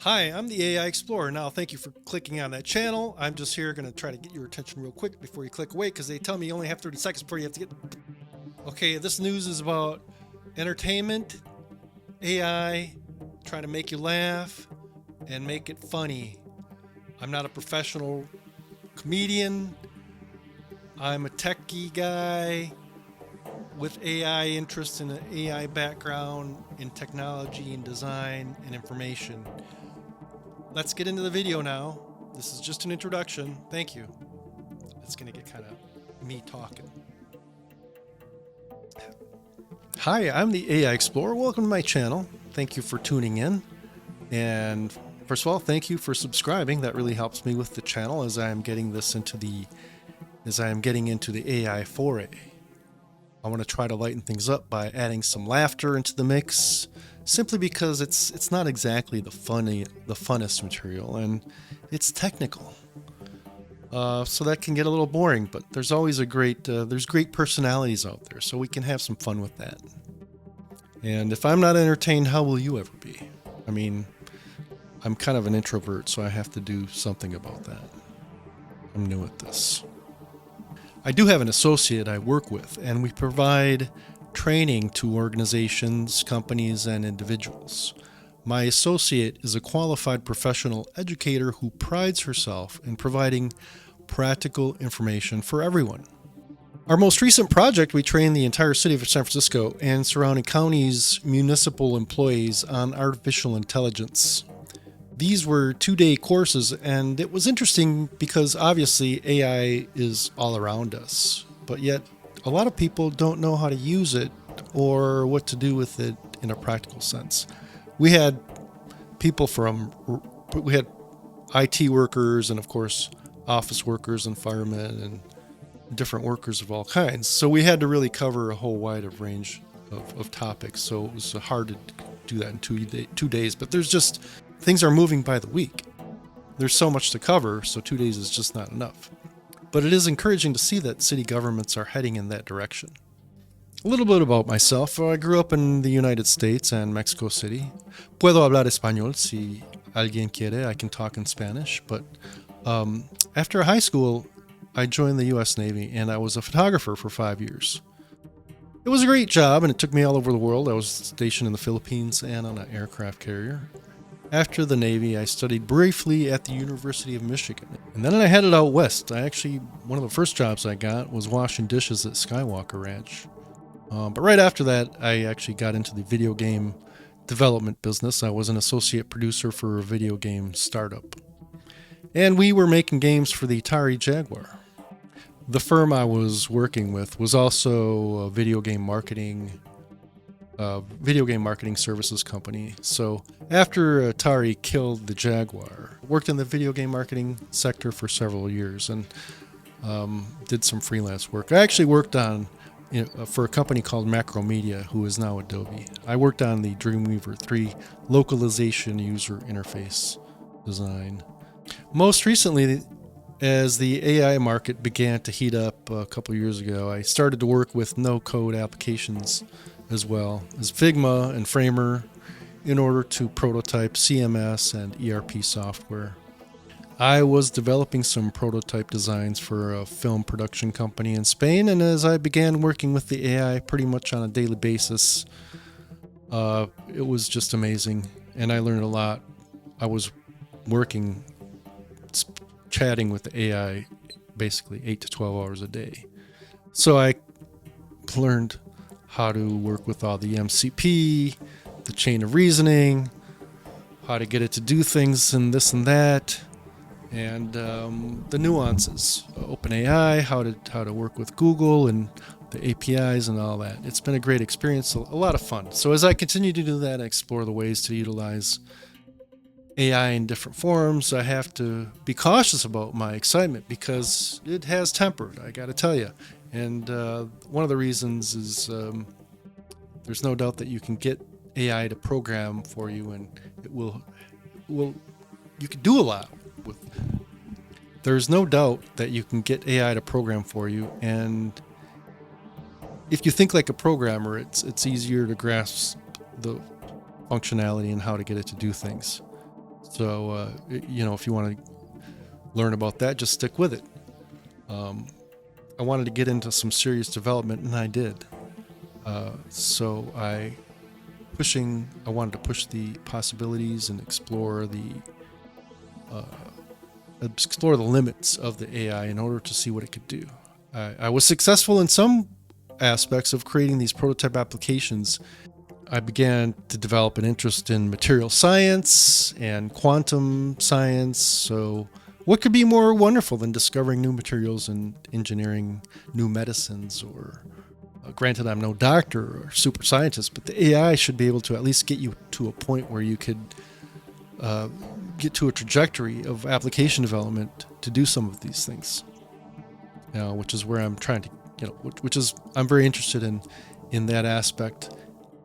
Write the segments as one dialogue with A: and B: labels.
A: Hi, I'm the AI Explorer. Now, thank you for clicking on that channel. I'm just here going to try to get your attention real quick before you click away because they tell me you only have 30 seconds before you have to get. Okay, this news is about entertainment, AI, trying to make you laugh and make it funny. I'm not a professional comedian. I'm a techie guy with AI interest and an AI background in technology and design and information. Let's get into the video now. This is just an introduction. Thank you. It's going to get kind of me talking. Hi, I'm the AI Explorer. Welcome to my channel. Thank you for tuning in. And first of all, thank you for subscribing. That really helps me with the channel as I am getting into the AI foray. I want to try to lighten things up by adding some laughter into the mix, simply because it's not exactly the funnest material, and it's technical. So that can get a little boring, but there's always there's great personalities out there, so we can have some fun with that. And if I'm not entertained, how will you ever be? I mean, I'm kind of an introvert, so I have to do something about that. I'm new at this. I do have an associate I work with, and we provide training to organizations, companies, and individuals. My associate is a qualified professional educator who prides herself in providing practical information for everyone. Our most recent project, we trained the entire city of San Francisco and surrounding counties' municipal employees on artificial intelligence. These were 2-day courses, and it was interesting because obviously AI is all around us, but yet a lot of people don't know how to use it or what to do with it in a practical sense. We had we had IT workers and of course office workers and firemen and different workers of all kinds. So we had to really cover a whole wide range of topics. So it was hard to do that in 2 days, but things are moving by the week. There's so much to cover, so 2 days is just not enough. But it is encouraging to see that city governments are heading in that direction. A little bit about myself. I grew up in the United States and Mexico City. Puedo hablar español si alguien quiere. I can talk in Spanish. But after high school, I joined the U.S. Navy, and I was a photographer for 5 years. It was a great job, and it took me all over the world. I was stationed in the Philippines and on an aircraft carrier. After the Navy, I studied briefly at the University of Michigan. And then I headed out west. One of the first jobs I got was washing dishes at Skywalker Ranch. But right after that, I actually got into the video game development business. I was an associate producer for a video game startup. And we were making games for the Atari Jaguar. The firm I was working with was also a video game marketing services company. So after Atari killed the Jaguar, I worked in the video game marketing sector for several years and did some freelance work. I actually worked for a company called Macromedia, who is now Adobe. I worked on the Dreamweaver 3 localization user interface design. Most recently, as the AI market began to heat up a couple years ago, I started to work with no-code applications as well as Figma and Framer in order to prototype CMS and ERP software. I was developing some prototype designs for a film production company in Spain, and as I began working with the AI pretty much on a daily basis, it was just amazing, and I learned a lot. I was chatting with the AI basically 8 to 12 hours a day. So I learned how to work with all the MCP, the chain of reasoning, how to get it to do things and this and that, and the nuances. OpenAI, how to work with Google and the APIs and all that. It's been a great experience, a lot of fun. So as I continue to do that, I explore the ways to utilize AI in different forms. I have to be cautious about my excitement because it has tempered, I got to tell you. And one of the reasons is there's no doubt that you can get AI to program for you, and you can do a lot with. There's no doubt that you can get AI to program for you, and if you think like a programmer, it's easier to grasp the functionality and how to get it to do things. So, if you want to learn about that, just stick with it. I wanted to get into some serious development, and I did. So I wanted to push the possibilities and explore the limits of the AI in order to see what it could do. I was successful in some aspects of creating these prototype applications. I began to develop an interest in material science and quantum science. So what could be more wonderful than discovering new materials and engineering new medicines? Or granted, I'm no doctor or super scientist, but the AI should be able to at least get you to a point where you could get to a trajectory of application development to do some of these things. Which is where I'm trying to, I'm very interested in that aspect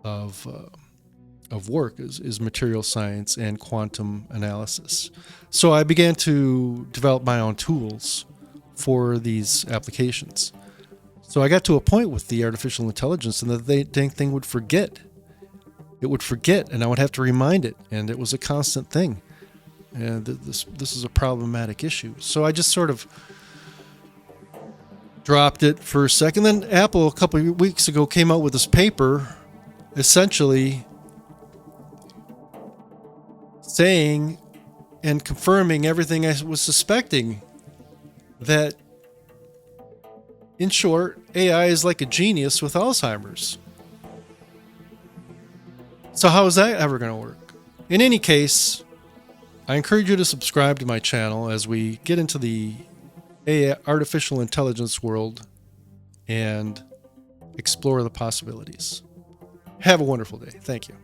A: of work is material science and quantum analysis. So I began to develop my own tools for these applications. So I got to a point with the artificial intelligence, and the dang thing would forget. It would forget, and I would have to remind it, and it was a constant thing. And this is a problematic issue. So I just sort of dropped it for a second. Then Apple, a couple of weeks ago, came out with this paper essentially saying and confirming everything I was suspecting, that in short, AI is like a genius with Alzheimer's. So how is that ever going to work? In any case, I encourage you to subscribe to my channel as we get into the AI, artificial intelligence world, and explore the possibilities. Have a wonderful day. Thank you.